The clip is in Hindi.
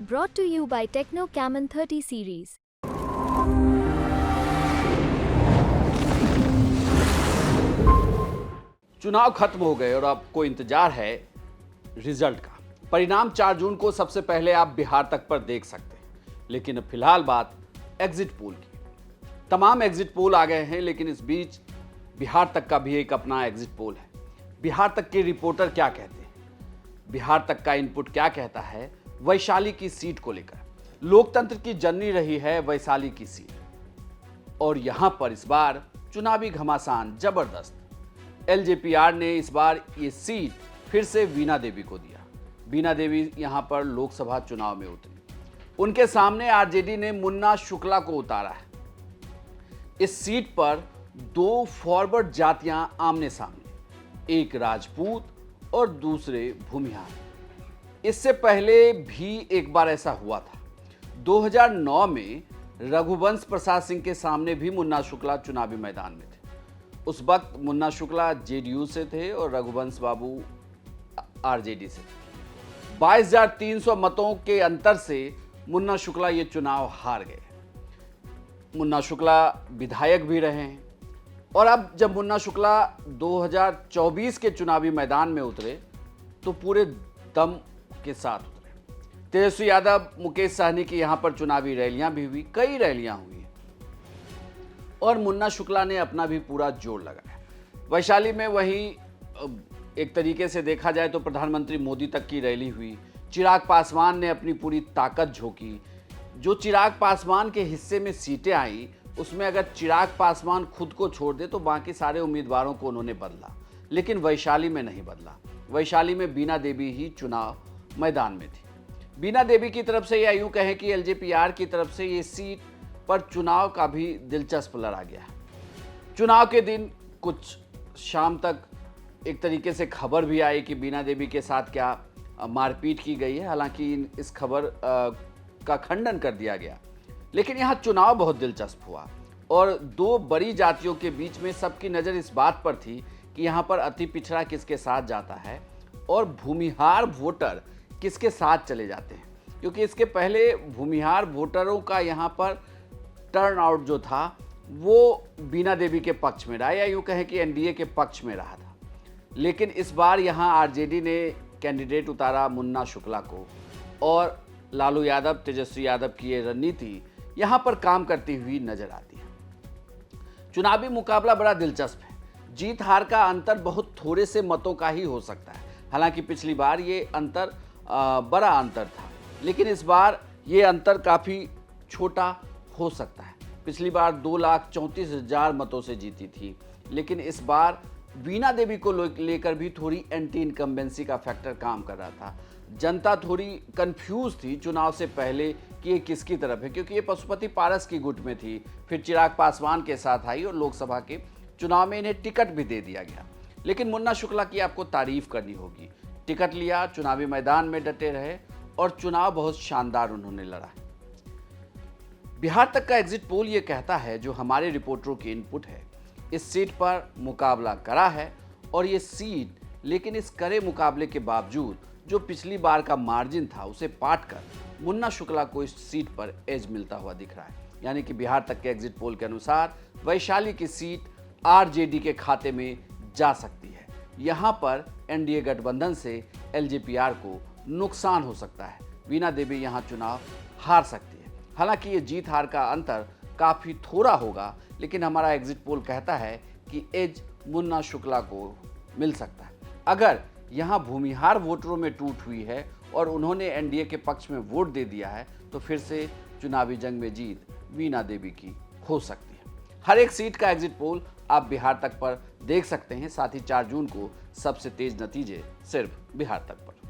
Brought to you by Techno Camon 30 series. चुनाव खत्म हो गए और आपको इंतजार है रिजल्ट का। परिणाम 4 जून को सबसे पहले आप बिहार तक पर देख सकते हैं। लेकिन अब फिलहाल बात एग्जिट पोल की। तमाम एग्जिट पोल आ गए हैं, लेकिन इस बीच बिहार तक का भी एक अपना एग्जिट पोल है। बिहार तक के रिपोर्टर क्या कहते हैं, बिहार तक का इनपुट क्या कहता है वैशाली की सीट को लेकर। लोकतंत्र की जननी रही है वैशाली की सीट, और यहां पर इस बार चुनावी घमासान जबरदस्त। एलजेपीआर ने इस बार ये सीट फिर से वीणा देवी को दिया। वीणा देवी यहां पर लोकसभा चुनाव में उतरी। उनके सामने आरजेडी ने मुन्ना शुक्ला को उतारा है। इस सीट पर 2 फॉरवर्ड जातियां आमने सामने, एक राजपूत और दूसरे भूमिहार। इससे पहले भी एक बार ऐसा हुआ था। 2009 में रघुवंश प्रसाद सिंह के सामने भी मुन्ना शुक्ला चुनावी मैदान में थे। उस वक्त मुन्ना शुक्ला जेडीयू से थे और रघुवंश बाबू आरजेडी से थे। 22,300 मतों के अंतर से मुन्ना शुक्ला ये चुनाव हार गए। मुन्ना शुक्ला विधायक भी रहे हैं, और अब जब मुन्ना शुक्ला 2024 के चुनावी मैदान में उतरे तो पूरे दम के साथ उतरे। तेजस्वी यादव, मुकेश सहनी की यहां पर चुनावी रैलियां भी हुई, कई रैलियां हुई, और मुन्ना शुक्ला ने अपना भी पूरा जोर लगाया। वैशाली में वही एक तरीके से देखा जाए तो प्रधानमंत्री मोदी तक की रैली हुई। चिराग पासवान ने अपनी पूरी ताकत झोंकी। जो चिराग पासवान के हिस्से में सीटें आई, उसमें अगर चिराग पासवान खुद को छोड़ दे तो बाकी सारे उम्मीदवारों को उन्होंने बदला, लेकिन वैशाली में नहीं बदला। वैशाली में वीणा देवी ही चुनाव मैदान में थी। वीणा देवी की तरफ से, या यूं कहें कि एलजेपीआर की तरफ से, ये सीट पर चुनाव का भी दिलचस्प लड़ा गया। चुनाव के दिन कुछ शाम तक एक तरीके से खबर भी आई कि वीणा देवी के साथ क्या मारपीट की गई है। हालांकि इस खबर का खंडन कर दिया गया, लेकिन यहाँ चुनाव बहुत दिलचस्प हुआ, और 2 बड़ी जातियों के बीच में सबकी नज़र इस बात पर थी कि यहाँ पर अति पिछड़ा किसके साथ जाता है और भूमिहार वोटर किसके साथ चले जाते हैं। क्योंकि इसके पहले भूमिहार वोटरों का यहाँ पर टर्न आउट जो था वो वीणा देवी के पक्ष में रहा, या यूँ कहें कि एनडीए के पक्ष में रहा था। लेकिन इस बार यहाँ आरजेडी ने कैंडिडेट उतारा मुन्ना शुक्ला को, और लालू यादव, तेजस्वी यादव की ये रणनीति यहाँ पर काम करती हुई नजर आती है। चुनावी मुकाबला बड़ा दिलचस्प है। जीत हार का अंतर बहुत थोड़े से मतों का ही हो सकता है। हालांकि पिछली बार ये अंतर बड़ा अंतर था, लेकिन इस बार ये अंतर काफ़ी छोटा हो सकता है। पिछली बार 2,34,000 मतों से जीती थी, लेकिन इस बार वीणा देवी को लेकर भी थोड़ी एंटी इनकम्बेंसी का फैक्टर काम कर रहा था। जनता थोड़ी कंफ्यूज थी चुनाव से पहले कि ये किसकी तरफ है, क्योंकि ये पशुपति पारस की गुट में थी, फिर चिराग पासवान के साथ आई और लोकसभा के चुनाव में इन्हें टिकट भी दे दिया गया। लेकिन मुन्ना शुक्ला की आपको तारीफ करनी होगी। टिकट लिया, चुनावी मैदान में डटे रहे, और चुनाव बहुत शानदार उन्होंने लड़ा। बिहार तक का एग्जिट पोल ये कहता है, जो हमारे रिपोर्टरों की इनपुट है, इस सीट पर मुकाबला कड़ा है, और ये सीट, लेकिन इस कड़े मुकाबले के बावजूद जो पिछली बार का मार्जिन था उसे पाट कर मुन्ना शुक्ला को इस सीट पर एज मिलता हुआ दिख रहा है। यानी कि बिहार तक के एग्जिट पोल के अनुसार वैशाली की सीट आरजेडी के खाते में जा सकती है। यहाँ पर एनडीए गठबंधन से एलजेपीआर को नुकसान हो सकता है। वीणा देवी यहाँ चुनाव हार सकती है। हालांकि ये जीत हार का अंतर काफ़ी थोड़ा होगा, लेकिन हमारा एग्जिट पोल कहता है कि एज मुन्ना शुक्ला को मिल सकता है। अगर यहाँ भूमिहार वोटरों में टूट हुई है और उन्होंने एनडीए के पक्ष में वोट दे दिया है, तो फिर से चुनावी जंग में जीत वीणा देवी की हो सकती है। हर एक सीट का एग्जिट पोल आप बिहार तक पर देख सकते हैं। साथ ही 4 जून को सबसे तेज नतीजे सिर्फ बिहार तक पर।